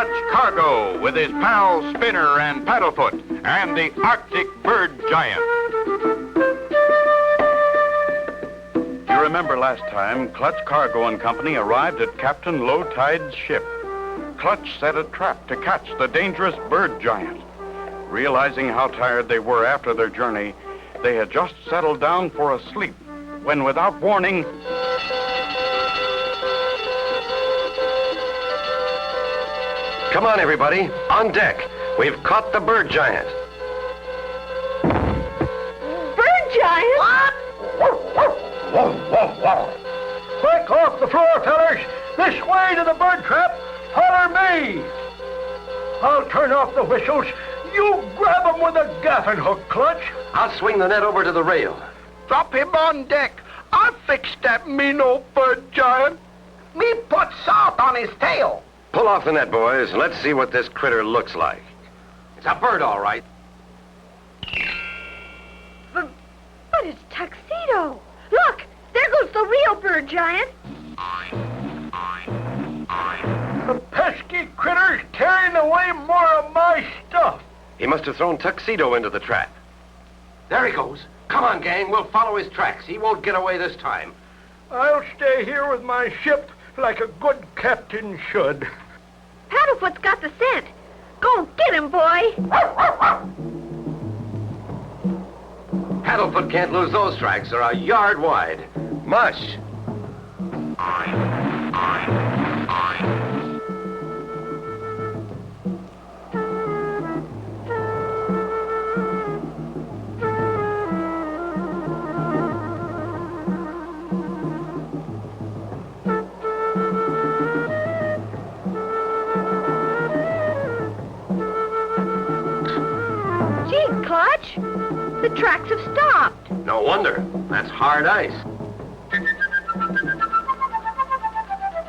Clutch Cargo with his pals Spinner and Paddlefoot and the Arctic Bird Giant. You remember last time Clutch Cargo and Company arrived at Captain Lowtide's ship. Clutch set a trap to catch the dangerous bird giant. Realizing how tired they were after their journey, they had just settled down for a sleep when, without warning, come on, everybody, on deck. We've caught the bird giant. Bird giant? What? Whoa, whoa, whoa. Quick, off the floor, fellers. This way to the bird trap. Holler me. I'll turn off the whistles. You grab him with a gaffin hook, Clutch. I'll swing the net over to the rail. Drop him on deck. I'll fix that mean old bird giant. Me put salt on his tail. Pull off the net, boys. Let's see what this critter looks like. It's a bird, all right. But it's Tuxedo. Look, there goes the real bird giant. The pesky critter's carrying away more of my stuff. He must have thrown Tuxedo into the trap. There he goes. Come on, gang. We'll follow his tracks. He won't get away this time. I'll stay here with my ship like a good captain should. Paddlefoot's got the scent. Go get him, boy. Paddlefoot can't lose those tracks. They're a yard wide. Mush. Gee, Clutch, the tracks have stopped. No wonder. That's hard ice.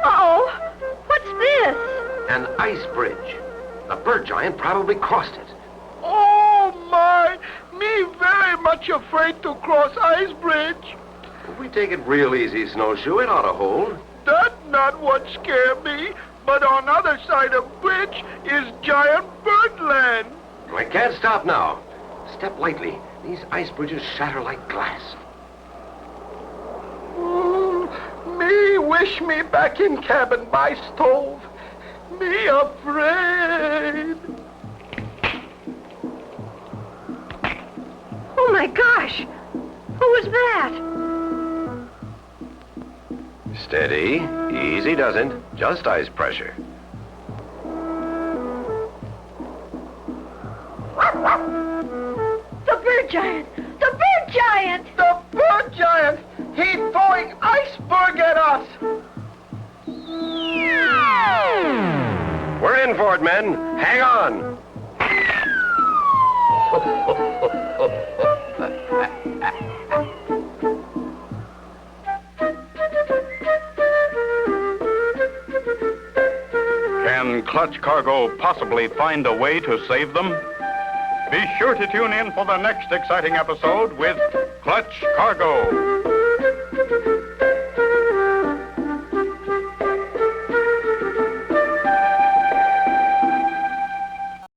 Uh-oh, what's this? An ice bridge. The bird giant probably crossed it. Oh, my. Me very much afraid to cross ice bridge. If we take it real easy, Snowshoe, it ought to hold. That's not what scare me. But on other side of bridge is giant birdland. I can't stop now. Step lightly. These ice bridges shatter like glass. Me wish me back in cabin by stove. Me afraid. Oh, my gosh. Who was that? Steady. Easy doesn't. Just ice pressure. The bird giant! The bird giant! The bird giant! He's throwing iceberg at us! We're in for it, men. Hang on. Can Clutch Cargo possibly find a way to save them? Be sure to tune in for the next exciting episode with Clutch Cargo.